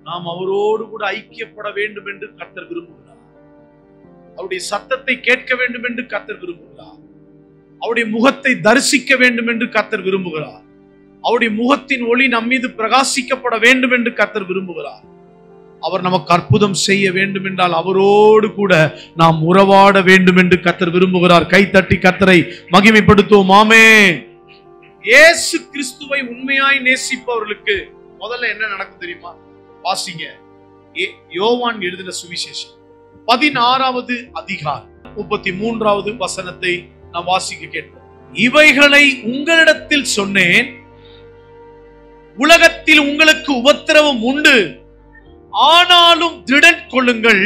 நாம் அவரோடு கூட ஐக்கியப்பட வேண்டும் என்று கர்த்தர் விரும்புகிறார். அவருடைய சத்தத்தை கேட்க வேண்டும் என்று கர்த்தர் விரும்புகிறார். அவருடைய முகத்தை தரிசிக்க வேண்டும் என்று கர்த்தர் விரும்புகிறார். அவருடைய முகத்தின் ஒளி நம் மீது பிரகாசிக்கப்பட வேண்டும் என்று கர்த்தர் விரும்புகிறார். அவர் நமக்கு அற்புதம் செய்ய வேண்டும் என்றால் அவரோடு கூட நாம் உறவாட வேண்டும் என்று கர்த்தர் விரும்புகிறார். கை தட்டி கர்த்தரை மகிமைப்படுத்துவோம். ஆமென். இயேசு கிறிஸ்துவை உண்மையாய் நேசிப்பவர்களுக்கு முதல்ல என்ன நடக்கும் தெரியுமா? வாசிங்க. யோவான் எழுதின சுவிசேஷம் 16வது அதிகாரம் 33வது வசனத்தை நாம் வாசிக்க கேட்போம். இவைகளை உங்களிடத்தில் சொன்னேன், உலகத்தில் உங்களுக்கு உபத்திரவம் உண்டு, ஆனாலும் திடன் கொள்ளுங்கள்,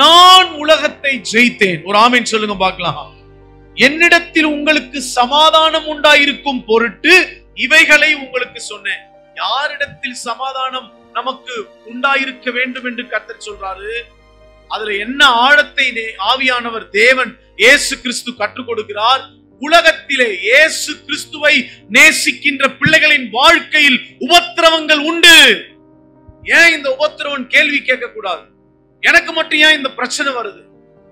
நான் உலகத்தை ஜெயித்தேன். ஒரு ஆமென் சொல்லுங்க பார்க்கலாம். என்னிடத்தில் உங்களுக்கு சமாதானம் உண்டாயிருக்கும் பொருட்டு இவைகளை உங்களுக்கு சொன்னேன். யாரிடத்தில் சமாதானம் நமக்கு உண்டாயிருக்க வேண்டும் என்று கர்த்தர் சொல்றாரு. அதுல என்ன ஆழத்தை ஆவியானவர் தேவன் இயேசு கிறிஸ்து கற்றுக் கொடுக்கிறார். உலகத்திலே இயேசு கிறிஸ்துவை நேசிக்கின்ற பிள்ளைகளின் வாழ்க்கையில் உபத்திரவங்கள் உண்டு. ஏன் இந்த உபத்திரவன் கேள்வி கேட்க கூடாது? எனக்கு மட்டும் ஏன் இந்த பிரச்சனை வருது?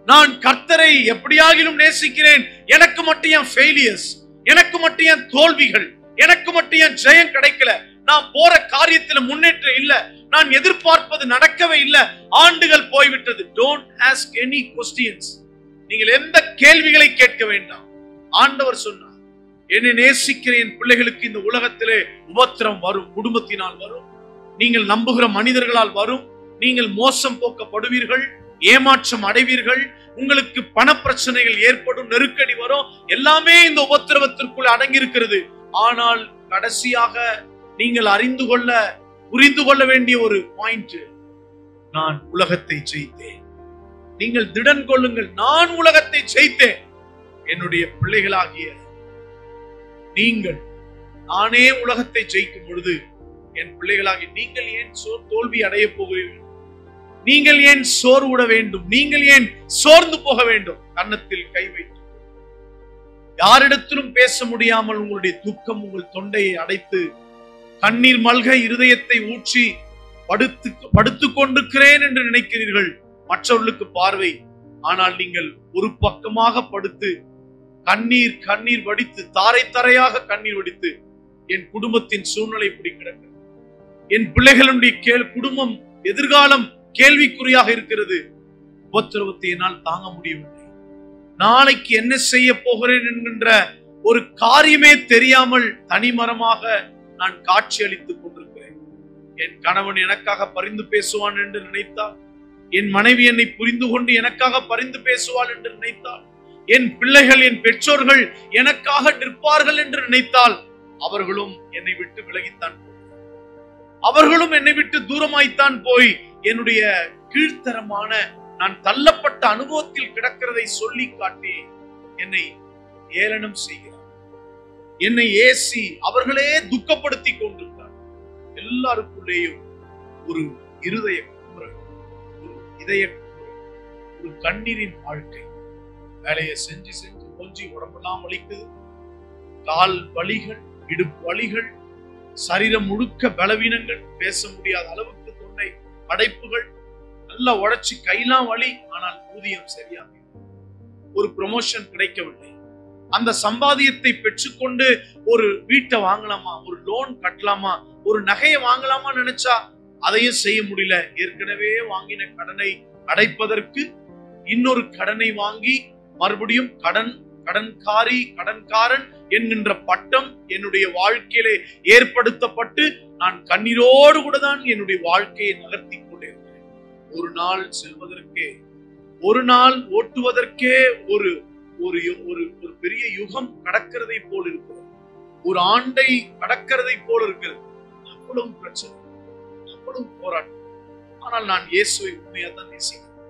நான் கர்த்தரை எப்படியாகிலும் நேசிக்கிறேன், எனக்கு மட்டும் ஏன் ஃபெயிலியர்ஸ், எனக்கு மட்டும் ஏன் தோல்விகள், எனக்கு மட்டும் ஏன் ஜெயம் கிடைக்கல, நான் போற காரியத்துல முன்னேற்றம் இல்ல, நான் எதிர்பார்ப்பது நடக்கவே இல்ல, ஆண்டுகள் போய்விட்டது. Don't ask any questions. நீங்கள் எந்த கேள்விகளை கேட்க வேண்டாம். ஆண்டவர் சொன்னார், என்னை நேசிக்கிற என் பிள்ளைகளுக்கு இந்த உலகத்திலே உபத்திரம் வரும், குடும்பத்தினால் வரும், நீங்கள் நம்புகிற மனிதர்களால் வரும், நீங்கள் மோசம் போக்கப்படுவீர்கள், ஏமாற்றம் அடைவீர்கள், உங்களுக்கு பண பிரச்சனைகள் ஏற்படும், நெருக்கடி வரும், எல்லாமே இந்த உபத்திரவத்திற்குள் அடங்கி இருக்கிறது. ஆனால் கடைசியாக நீங்கள் புரிந்து கொள்ள வேண்டிய ஒரு பாயிண்ட், நான் உலகத்தை ஜெயித்தேன். நீங்கள் திடன் கொள்ளுங்கள், நான் உலகத்தை ஜெயித்தேன். என்னுடைய பிள்ளைகளாகிய நீங்கள், நானே உலகத்தை ஜெயிக்கும் பொழுது என் பிள்ளைகளாகிய நீங்கள் ஏன் தோல்வி அடைய போகிறீர்கள்? நீங்கள் ஏன் சோர்வுட வேண்டும்? நீங்கள் ஏன் சோர்ந்து போக வேண்டும்? கன்னத்தில் கை வைத்து யாரிடத்திலும் பேச முடியாமல் உங்களுடைய துக்கம் உங்கள் தொண்டையை அடைத்து கண்ணீர் மல்க இருதயத்தை ஊற்றி படுத்துக் கொண்டிருக்கிறேன் என்று நினைக்கிறீர்கள். மற்றவர்களுக்கு பார்வை. ஆனால் நீங்கள் ஒரு பக்கமாக படுத்து கண்ணீர் வடித்து, தாரை தாரையாக கண்ணீர் வடித்து, என் குடும்பத்தின் சூழ்நிலை இப்படி கிடக்கிறது, என் பிள்ளைகளுடைய குடும்பம் எதிர்காலம் கேள்விக்குறியாக இருக்கிறது, உபத்திரவத்தை என்னால் தாங்க முடியவில்லை, நாளைக்கு என்ன செய்ய போகிறேன் என்கின்ற ஒரு காரியமே தெரியாமல் தனிமரமாக நான் காட்சி அளித்துக் கொண்டிருக்கிறேன். என் கணவன் எனக்காக பரிந்து பேசுவான் என்று நினைத்தால், என் மனைவி என்னை புரிந்து கொண்டு எனக்காக பரிந்து பேசுவாள் என்று நினைத்தால், என் பிள்ளைகள் என் பெற்றோர்கள் எனக்காக நிற்பார்கள் என்று நினைத்தால், அவர்களும் என்னை விட்டு விலகித்தான் போய், அவர்களும் என்னை விட்டு தூரமாய்த்தான் போய் என்னுடைய கீழ்த்தரமான நான் தள்ளப்பட்ட அனுபவத்தில் கிடக்கிறதை சொல்லி காட்டி என்னை ஏளனம் செய்கிறார், என்னை ஏசி அவர்களே துக்கப்படுத்தி கொண்டிருக்கிறார். எல்லாருக்குள்ளேயும் ஒரு இருதய குமுறல், ஒரு இதய குமுறல், ஒரு கண்ணீரின் வாழ்க்கை. வேலையை செஞ்சு கொஞ்சி உடம்பெல்லாம் வலிக்குது, கால் வலிகள், இடுப்பு வலிகள், சரீரம் முழுக்க பலவீனங்கள், பேச முடியாத அளவுக்கு தொண்டை அடைப்புகள், நல்லா உடைச்சு கையெல்லாம் வலி. ஆனால் ஊதியம் சரியாக, ஒரு ப்ரமோஷன் கிடைக்கவில்லை. அந்த சம்பாதியத்தை பெற்றுக்கொண்டு ஒரு வீட்டை வாங்கலாமா, ஒரு லோன் கட்டலாமா, ஒரு நகையை வாங்கலாமா நினைச்சா அதையும் செய்ய முடியல. ஏற்கனவே வாங்கின கடனை அடைப்பதற்கு இன்னொரு கடனை வாங்கி மறுபடியும் கடன்காரன் என்கின்ற பட்டம் என்னுடைய வாழ்க்கையிலே ஏற்படுத்தப்பட்டு நான் கண்ணீரோடு கூட தான் என்னுடைய வாழ்க்கையை நகர்த்தி கொண்டிருக்கிறேன். ஒரு நாள் செல்வதற்கே, ஒரு நாள் ஓட்டுவதற்கே ஒரு பெரிய யுகம் கடக்கிறதை போல் இருக்கிறது, ஒரு ஆண்டை கடக்கிறதை போல இருக்கிறது. அவ்வளவு பிரச்சனை, அவ்வளவு போராட்டம். ஆனால் நான் இயேசுவை உண்மையா தான் நேசிக்கிறேன்.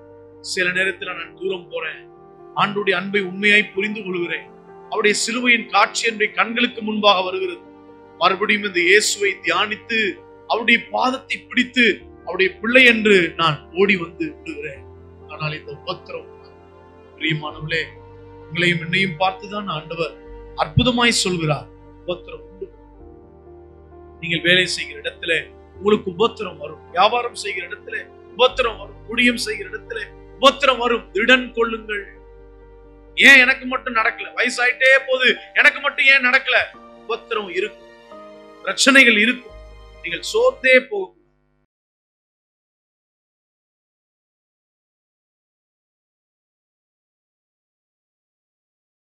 சில நேரத்தில் நான் தூரம் போறேன், ஆண்டுடைய அன்பை உண்மையாய் புரிந்து கொள்கிறேன். அவருடைய சிலுவையின் காட்சி என்னுடைய கண்களுக்கு முன்பாக வருகிறது. மறுபடியும் இந்த இயேசுவை தியானித்து அவருடைய பாதத்தை பிடித்து அவருடைய பிள்ளை என்று நான் ஓடி வந்து விடுகிறேன். ஆனால் இந்த உபத்திரம், பிரியமானவர்களே, உங்களையும் என்னையும் பார்த்துதான் ஆண்டவர் அற்புதமாய் சொல்கிறார், உபத்திரம் உண்டு. நீங்கள் வேலை செய்கிற இடத்துல உங்களுக்கு உபத்திரம் வரும். வியாபாரம் செய்கிற இடத்துல உபத்திரம் வரும். ஊழியம் செய்கிற இடத்துல உபத்திரம் வரும். திடன் கொள்ளுங்கள். ஏன் எனக்கு மட்டும் நடக்கல? வயசாயிட்டே போது, எனக்கு மட்டும் ஏன் நடக்கல? உபத்திரம் இருக்கும், பிரச்சனைகள் இருக்கும். நீங்கள் சோர்ந்தே போகும்.